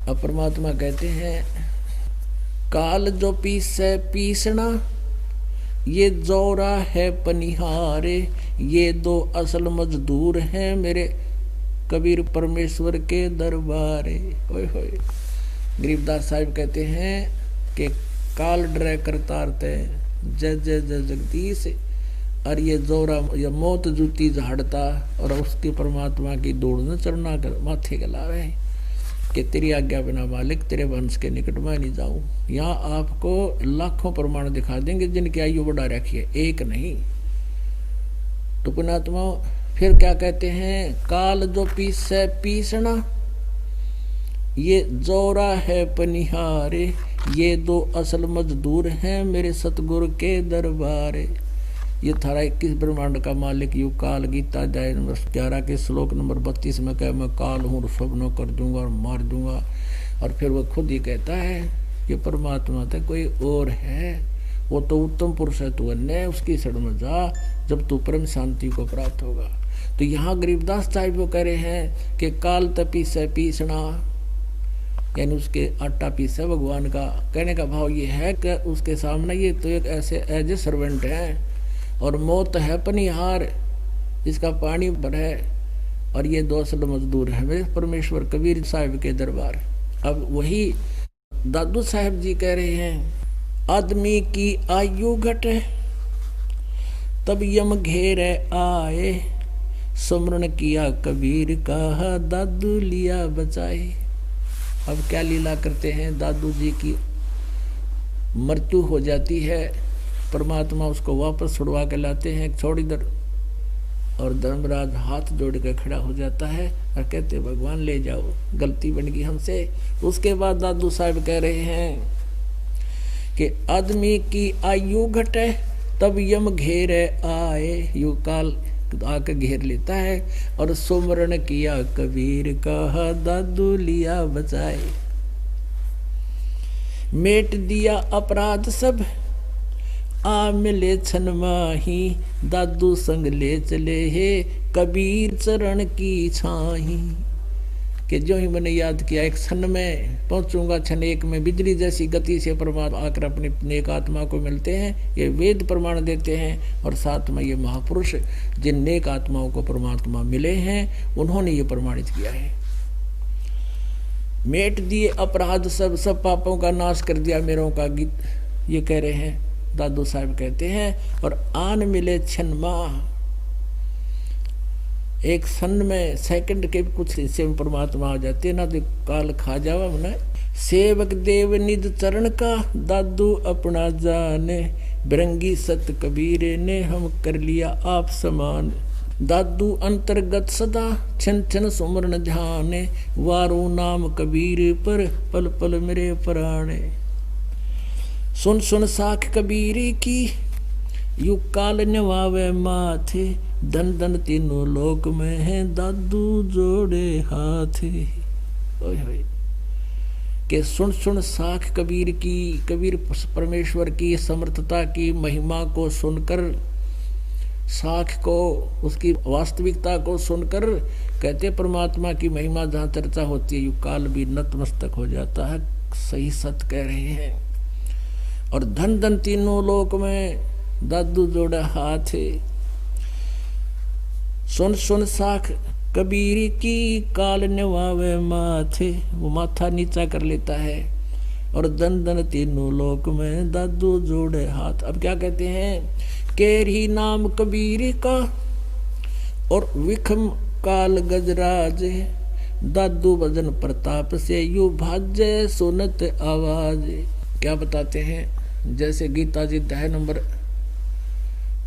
अब परमात्मा कहते हैं काल जो पीसे पीसना, ये जोरा है पनिहारे, ये दो असल मजदूर हैं मेरे कबीर परमेश्वर के दरबारे। ओए होए। गरीबदास साहिब कहते हैं कि काल डरे करतारते जय जय जय जगदीश, और ये जोरा ये मौत जूती झाड़ता और उसके परमात्मा की दौड़ न चढ़ना कर माथे गलावे कि तेरी आज्ञा बिना मालिक तेरे वंश के निकट में नहीं जाऊं। यहाँ आपको लाखों प्रमाण दिखा देंगे जिनकी आयु बढ़ा रखी है, एक नहीं। तो पुणात्मा फिर क्या कहते हैं, काल जो पीसे पीसना, ये जोरा है पनिहारे, ये दो असल मजदूर हैं मेरे सतगुरु के दरबारे। ये थारा 21 ब्रह्मांड का मालिक यू काल गीता अध्याय नंबर 11 के श्लोक नंबर 32 में कह मैं काल हूँ, सब न कर दूंगा और मार दूंगा। और फिर वो खुद ही कहता है ये परमात्मा तो कोई और है, वो तो उत्तम पुरुष है, तू अन्य उसकी शरण में जा जब तू परम शांति को प्राप्त होगा। तो यहाँ गरीबदास साहिब वो कह रहे हैं कि काल तपी से पीसना, यानी उसके आटा पीसा भगवान का। कहने का भाव ये है कि उसके सामने ये तो एक ऐसे एज ए सर्वेंट है, और मौत है पनिहार, इसका पानी भरे, और ये दो असल मजदूर है मेरे परमेश्वर कबीर साहिब के दरबार। अब वही दादू साहब जी कह रहे हैं आदमी की आयु घटे तब यम घेरे आए, सुमरण किया कबीर का दादू लिया बचाए। अब क्या लीला करते हैं, दादू जी की मृत्यु हो जाती है, परमात्मा उसको वापस छुड़वा के लाते हैं छोड़ इधर, और धर्मराज हाथ जोड़ कर खड़ा हो जाता है और कहते भगवान ले जाओ, गलती बन गई हमसे। उसके बाद दादू साहब कह रहे हैं कि आदमी की आयु घटे तब यम घेरे आए, यू काल आकर घेर लेता है, और सुमरण किया कबीर का दादू लिया बचाए। मेट दिया अपराध सब आ मिले छन माही, दादू संग ले चले हे कबीर चरण की छाही। कि जो ही मैंने याद किया एक क्षण में पहुंचूंगा, क्षण एक में बिजली जैसी गति से परमात्मा आकर अपनी नेक आत्मा को मिलते हैं, ये वेद प्रमाण देते हैं। और साथ में ये महापुरुष जिन नेक आत्माओं को परमात्मा मिले हैं उन्होंने ये प्रमाणित किया है। मेट दिए अपराध सब, सब पापों का नाश कर दिया मेरों का गीत, ये कह रहे हैं दादू साहब कहते हैं। और आन मिले क्षण माह, एक क्षण में सेकंड के कुछ हिस्से में परमात्मा आ जाते ना, तो काल खा जावा मना। सेवक देव निज चरण का दादू अपना जाने, बिरंगी सत कबीरे ने हम कर लिया आप समान। दादू अंतर्गत सदा छन छन सुमरन ध्याने, वारू नाम कबीर पर पल पल मेरे प्राणे। सुन सुन साख कबीर की यू काल नवावे माथे, धन धन तीनों लोक में है दादू जोड़े हाथे। ओए होए। के सुन सुन साख कबीर की, कबीर परमेश्वर की समर्थता की महिमा को सुनकर, साख को उसकी वास्तविकता को सुनकर कहते परमात्मा की महिमा जहाँ चर्चा होती है यू काल भी नतमस्तक हो जाता है। सही सत कह रहे हैं। और धन धन तीनों लोक में दादू जोड़ा हाथ, सुन सुन साख कबीर की काल नवावे माथे, वो माथा नीचा कर लेता है। और धन धन तीनों लोक में दादू जोड़े हाथ। अब क्या कहते हैं, केरी नाम कबीर का और विखम काल गजराज, दादू भजन प्रताप से यू भाजे सुनत आवाज। क्या बताते हैं, जैसे गीता जी अध्याय नंबर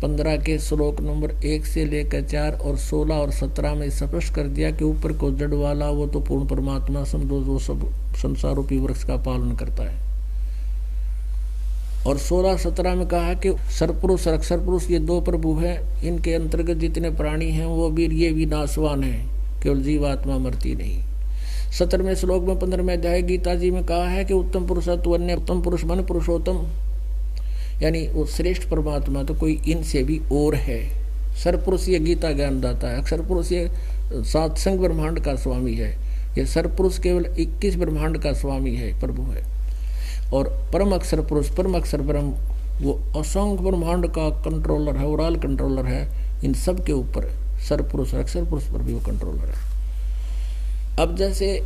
15 के श्लोक नंबर 1 से लेकर 4 और 16 और 17 में स्पष्ट कर दिया कि ऊपर को जड़ वाला वो तो पूर्ण परमात्मा समझो, जो सब संसार रूपी वृक्ष का पालन करता है। और 16-17 में कहा कि सरपुरुष और अक्षर पुरुष ये दो प्रभु हैं, इनके अंतर्गत जितने प्राणी हैं वो भी ये विनाशवान हैं, केवल जीवात्मा मरती नहीं। 17वें श्लोक में 15वें अध्याय गीता जी में कहा है कि उत्तम पुरुष तो अन्य उत्तम पुरुष मन पुरुषोत्तम, यानी वो श्रेष्ठ परमात्मा तो कोई इनसे भी और है। सरपुरुष ये गीता ज्ञान दाता है, अक्षर पुरुष ये सत्संग ब्रह्मांड का स्वामी है, ये सरपुरुष केवल 21 ब्रह्मांड का स्वामी है, प्रभु है। और परम अक्षर पुरुष, परम अक्षर ब्रह्म, वो असंख्य ब्रह्मांड का कंट्रोलर है, ओवरऑल कंट्रोलर है इन सब के ऊपर। सरपुरुष अक्षर पुरुष पर भी वो कंट्रोलर है। अब जैसे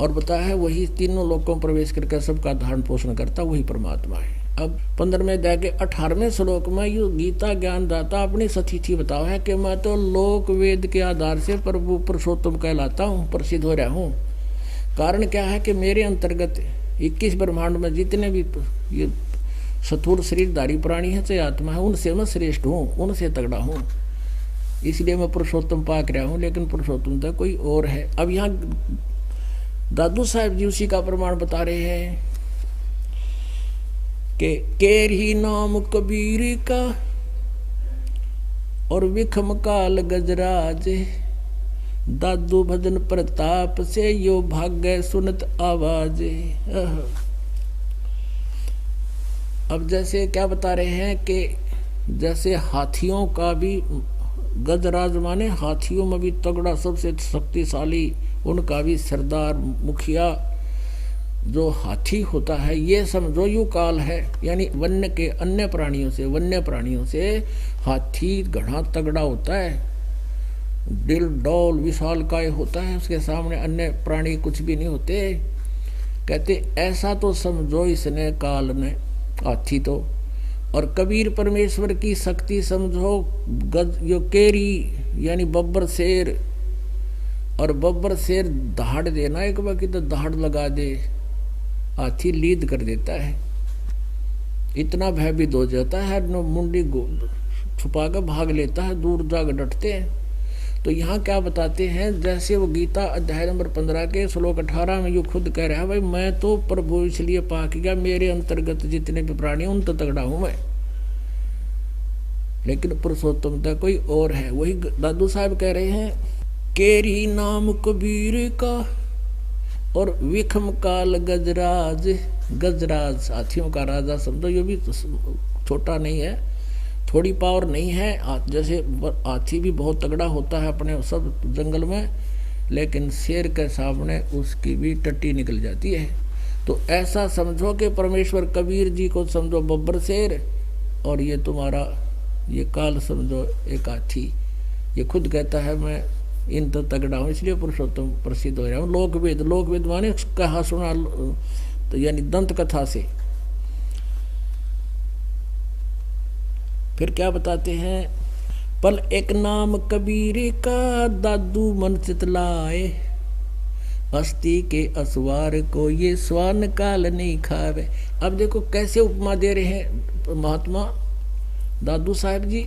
और बताया है, वही तीनों लोकों में प्रवेश करके सबका धारण पोषण करता वही परमात्मा है। अब 15वें अध्याय के 18वें श्लोक में यो गीता ज्ञानदाता अपनी सतिथि बताओ है कि मैं तो लोक वेद के आधार से प्रभु पुरुषोत्तम कहलाता हूँ, प्रसिद्ध हो रहा हूँ। कारण क्या है कि मेरे अंतर्गत 21 ब्रह्मांड में जितने भी ये स्थूल शरीरधारी प्राणी है चाहे आत्मा है, उनसे मैं श्रेष्ठ हूँ, उनसे तगड़ा हूँ, इसलिए मैं पुरुषोत्तम पाक रहा हूँ। लेकिन पुरुषोत्तम तो कोई और है। अब यहाँ दादू साहब जी उसी का प्रमाण बता रहे हैं कि केरी नाम कबीर का और विखम काल गजराज, दादू भजन प्रताप से यो भाग्य सुनत आवाज। अब जैसे क्या बता रहे हैं कि जैसे हाथियों का भी गजराज माने हाथियों में भी तगड़ा सबसे शक्तिशाली, उनका भी सरदार मुखिया जो हाथी होता है, ये समझो यू काल है। यानी वन्य के अन्य प्राणियों से हाथी घना तगड़ा होता है, दिल डौल विशालकाय होता है, उसके सामने अन्य प्राणी कुछ भी नहीं होते। कहते ऐसा तो समझो इसने काल ने, हाथी तो। और कबीर परमेश्वर की शक्ति समझो गज यो केरी यानी बब्बर शेर। और बब्बर शेर दहाड़ देना एक बाकी तो दहाड़ लगा दे, हाथी लीद कर देता है, इतना भयभीत हो जाता है, मुंडी छुपा कर भाग लेता है, दूर जाकर डटते हैं। तो यहाँ क्या बताते हैं, जैसे वो गीता अध्याय नंबर 15 के श्लोक 18 में यो खुद कह रहा है, भाई मैं तो प्रभु इसलिए पाक गया, मेरे अंतर्गत जितने भी प्राणी उन तो तगड़ा हूं मैं, लेकिन पुरुषोत्तम तो कोई और है। वही दादू साहब कह रहे हैं, केरी नाम कबीर का और विखम काल गजराज। गजराज हाथियों का राजा समझो, ये भी छोटा नहीं है, थोड़ी पावर नहीं है। जैसे हाथी भी बहुत तगड़ा होता है अपने सब जंगल में, लेकिन शेर के सामने उसकी भी टट्टी निकल जाती है। तो ऐसा समझो कि परमेश्वर कबीर जी को समझो बब्बर शेर, और ये तुम्हारा ये काल समझो एक हाथी। ये खुद कहता है मैं इन तो तगड़ा हूँ, इसलिए पुरुषोत्तम प्रसिद्ध हो रहा हूँ। लोकवेद माने कहा सुना, तो यानी दंत कथा से। फिर क्या बताते हैं, पल एक नाम कबीर का दादू मन चितलाए, हस्ती के असवार को ये स्वान काल नहीं खावे। अब देखो कैसे उपमा दे रहे हैं महात्मा दादू साहब जी,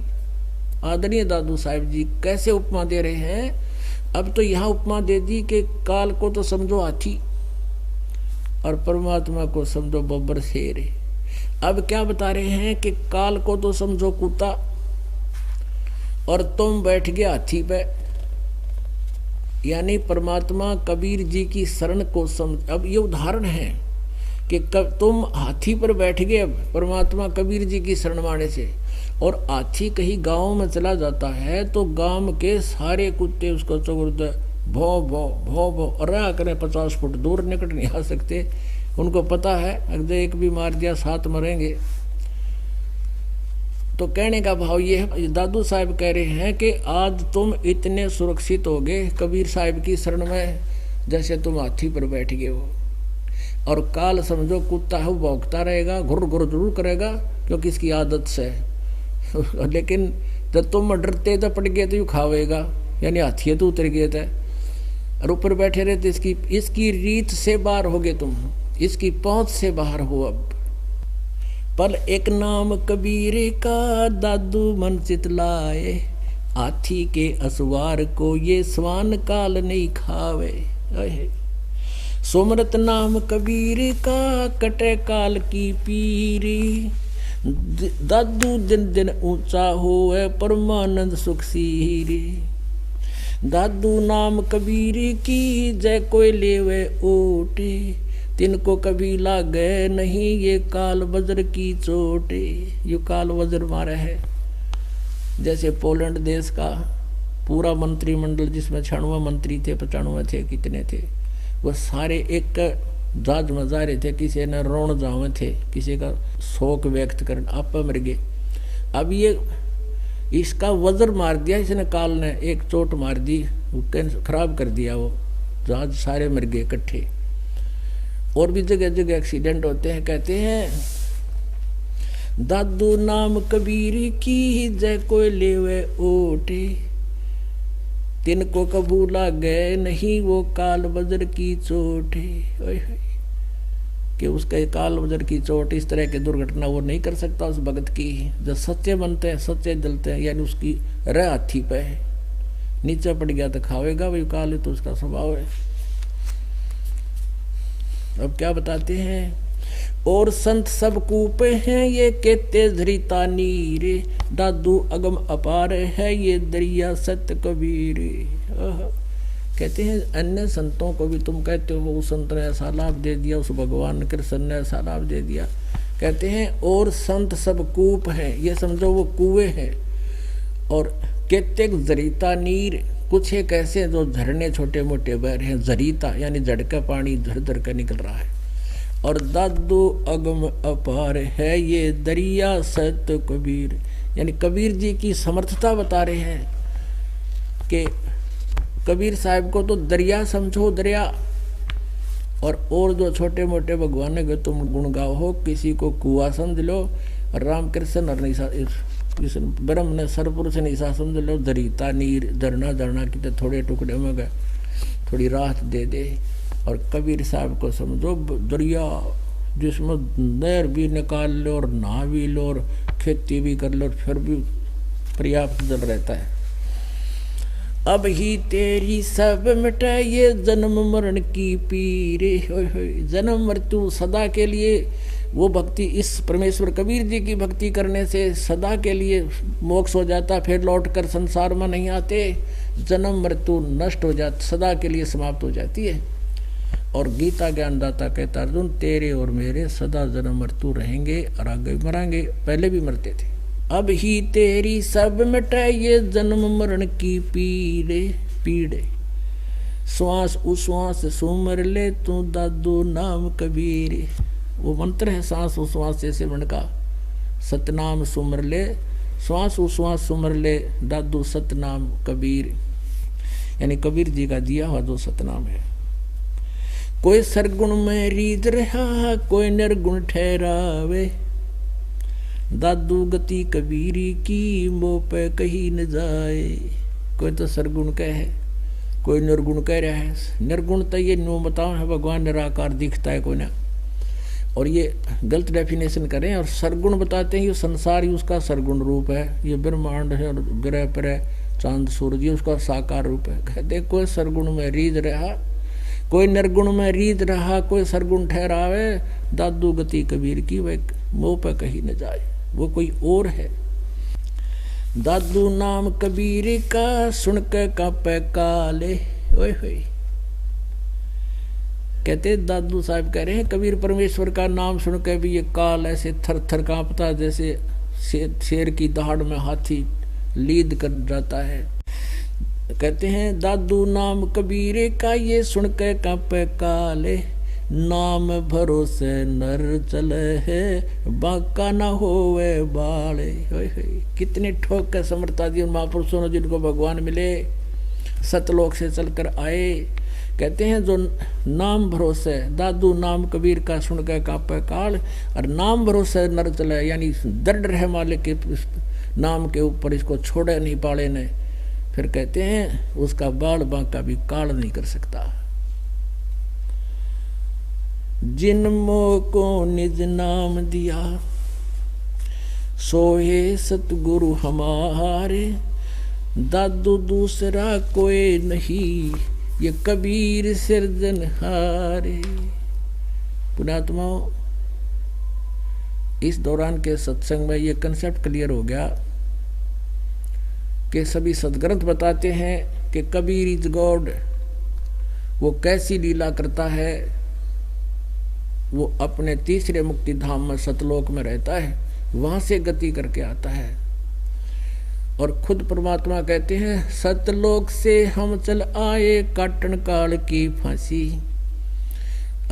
आदरणीय दादू साहब जी कैसे उपमा दे रहे हैं। अब तो यहाँ उपमा दे दी कि काल को तो समझो हाथी और परमात्मा को समझो बब्बर शेर। अब क्या बता रहे हैं कि काल को तो समझो कुत्ता और तुम बैठ गए हाथी पे, यानी परमात्मा कबीर जी की शरण को समझ। अब ये उदाहरण है कि तुम हाथी पर बैठ गए परमात्मा कबीर जी की शरण माने से, और हाथी कहीं गांव में चला जाता है तो गांव के सारे कुत्ते उसको चौगुरते भौ भौ भौ भौ रहा करें, 50 फुट दूर निकट नहीं आ सकते। उनको पता है अगर एक भी मार दिया 7 मरेंगे। तो कहने का भाव ये है, दादू साहब कह रहे हैं कि आज तुम इतने सुरक्षित हो गए कबीर साहब की शरण में जैसे तुम हाथी पर बैठ गए हो। और काल समझो कुत्ता है, वो भौंकता रहेगा, घुर घुर जरूर करेगा क्योंकि इसकी आदत से लेकिन जब तुम डरते तो पड़ गए तो यू खावेगा, यानी हाथी तो उतर गए थे और ऊपर बैठे रहे तो इसकी रीत से बाहर हो गए तुम, इसकी पहुंच से बाहर हो। अब पल एक नाम कबीर का दादू मन चितलाए, हाथी के असवार को ये स्वान काल नहीं खावे। सुमरत नाम कबीर का कटे काल की पीरी, दादू दिन दिन ऊंचा होए परमानंद सुख सीरी। दादू नाम कबीर की जय कोई लेवे ओटे, तिनको कभी लागे नहीं ये काल वज्र की चोटे। ये काल वज्र मारा है, जैसे पोलैंड देश का पूरा मंत्रिमंडल जिसमें 96 मंत्री थे, 95 थे, कितने थे, वो सारे एक जाज में जा रहे थे। किसी ने रोण जावे थे, किसी का शोक व्यक्त कर, आप मर गए। अब ये इसका वज्र मार दिया इसने, काल ने एक चोट मार दी, खराब कर दिया, वो जहाज सारे मर गए इकट्ठे। और भी जगह जगह एक्सीडेंट होते हैं। कहते हैं दादू नाम कबीर की जय कोई लेवे ओटे, तिनको कबूला गए नहीं वो काल वज्र की चोटे। कि उसका काल वज्र की चोट, इस तरह की दुर्घटना वो नहीं कर सकता उस भगत की। जब सच्चे बनते हैं, सच्चे जलते हैं, यानी उसकी रह हाथी पे है, नीचे पड़ गया तो खावेगा वही काल है, तो उसका स्वभाव है। अब क्या बताते हैं, और संत सब कूपे हैं ये कहते धरिता नीरे, दादू अगम अपार है ये दरिया सत्य कबीर। कहते हैं अन्य संतों को भी तुम कहते हो उस संत ने ऐसा लाभ दे दिया, उस भगवान कृष्ण ने ऐसा लाभ दे दिया। कहते हैं और संत सब कूप हैं, ये समझो वो कुएं हैं। और कहते जरीता नीर, कुछ एक ऐसे जो झरने छोटे मोटे बह रहे हैं, जरीता यानी झड़का पानी धर धर कर निकल रहा है। और दादू अगम अपार है ये दरिया सत्य कबीर, यानी कबीर जी की समर्थता बता रहे हैं कि कबीर साहब को तो दरिया समझो, दरिया। और जो छोटे मोटे भगवान के तुम गुण गाओ हो, किसी को कुआ समझ लो, रामकृष्ण और निशा ब्रह्म ने सरपुरुष निशा समझ लो, दरिता नीर, धरना धरना की तो थोड़े टुकड़े में गए, थोड़ी राहत दे दे। और कबीर साहब को समझो दरिया, जिसमें नहर भी निकाल लो और नहा भी लो और खेती भी कर लो, फिर भी पर्याप्त जल रहता है। अब ही तेरी सब मिटाए ये जन्म मरण की पीरे, जन्म मृत्यु सदा के लिए। वो भक्ति, इस परमेश्वर कबीर जी की भक्ति करने से सदा के लिए मोक्ष हो जाता, फिर लौट कर संसार में नहीं आते, जन्म मृत्यु नष्ट हो जाती, सदा के लिए समाप्त हो जाती है। और गीता ज्ञानदाता कहता अर्जुन तेरे और मेरे सदा जन्म मृत्यु रहेंगे और आगे मरांगे, पहले भी मरते थे। अब ही तेरी सब मिटाए ये जन्म मरण की पीड़े पीड़े, श्वास उश्वास सुमर ले तू दादू नाम कबीर। वो मंत्र है सांस उश्वास से सिमरन का, सतनाम सुमर ले, श्वास उश्वास सुमर ले दादू सतनाम कबीर, यानी कबीर जी का दिया हुआ जो सतनाम है। कोई सरगुण में रीत रहा कोई निर्गुण ठहरावे, दादू गति कबीरी की मोह पे कहीं न जाए। कोई तो सरगुण कह है, कोई निर्गुण कह रहा है। निर्गुण तो ये नो बताओ है, भगवान निराकार दिखता है कोई ना, और ये गलत डेफिनेशन करें। और सरगुण बताते हैं ये संसार ही उसका सरगुण रूप है, ये ब्रह्मांड है और ग्रह पर चांद सूरज ये उसका साकार रूप है। कहते कोई सरगुण में रीत रहा कोई निर्गुण में रीत रहा, कोई सरगुण ठहरावे, दादू गति कबीर की वह मोह पे कहीं न जाए, वो कोई और है। दादू नाम कबीर का सुन के कापे काले, ओए होए। कहते दादू साहब कह रहे हैं कबीर परमेश्वर का नाम सुन के भी ये काल ऐसे थर थर कांपता, जैसे शेर की दहाड़ में हाथी लीद कर जाता है। कहते हैं दादू नाम कबीर का ये सुन के कांपे काले, नाम भरोसे नर चले है बाका ना होवे बाले। कितनी ठोक के समर्था दी उन महापुरुषों ने जिनको भगवान मिले, सतलोक से चलकर आए। कहते हैं जो नाम भरोसे, दादू नाम कबीर का सुन के कापे काल, और नाम भरोसे नर चले, यानी दृढ़ रहे मालिक के नाम के ऊपर, इसको छोड़े नहीं पाले ने। फिर कहते हैं उसका बाल बांका भी काल नहीं कर सकता। जिन मोह को निज नाम दिया सोहे सतगुरु हमारे, दादू दूसरा कोई नहीं ये कबीर सिरजनहारे। पुण्यात्माओं, इस दौरान के सत्संग में ये कंसेप्ट क्लियर हो गया कि सभी सदग्रंथ बताते हैं कि कबीर इज गॉड। वो कैसी लीला करता है, वो अपने तीसरे मुक्ति धाम में सतलोक में रहता है, वहां से गति करके आता है। और खुद परमात्मा कहते हैं सतलोक से हम चल आए काटन काल की फांसी,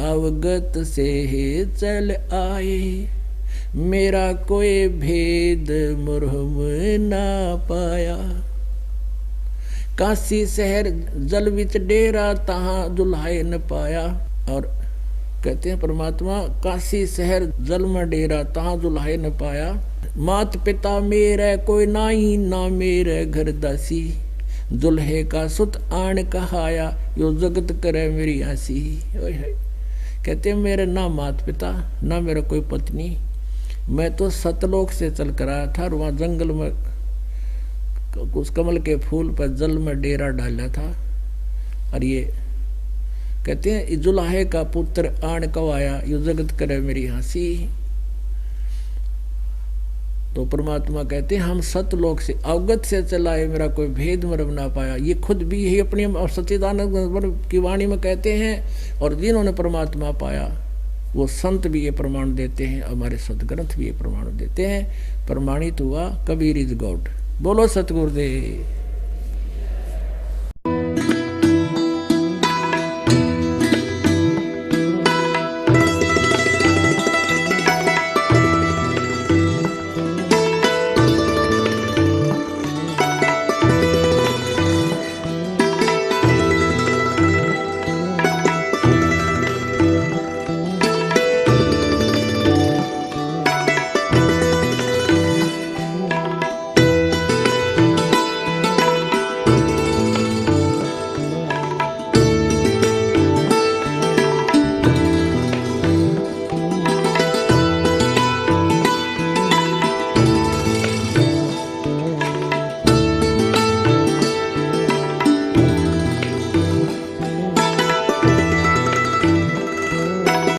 अवगत से ही चल आए मेरा कोई भेद मुरहम ना पाया। काशी शहर जल विच डेरा तहां दुल्हाए न पाया। और कहते हैं परमात्मा काशी शहर जल में डेरा तहां दुल्हाए न पाया। मात पिता मेरे कोई नाही ना मेरे घर दासी, दुल्हे का सुत आन कहाया यो जगत करे मेरी हंसी। कहते हैं मेरे ना मात पिता ना मेरा कोई पत्नी, मैं तो सतलोक से चल कर आया था और वहाँ जंगल में उस कमल के फूल पर जल में डेरा डाला था। और ये कहते हैं जुलाहे का पुत्र आन कवाया यो जगत करे मेरी हंसी। तो परमात्मा कहते हैं हम सतलोक से अवगत से चलाए मेरा कोई भेद मरम ना पाया। ये खुद भी यही अपनी सच्चिदानंद की वाणी में कहते हैं। और जिन्होंने परमात्मा पाया वो संत भी ये प्रमाण देते हैं, हमारे सदग्रंथ भी ये प्रमाण देते हैं। प्रमाणित हुआ कबीर इज गॉड। बोलो सतगुरुदेव।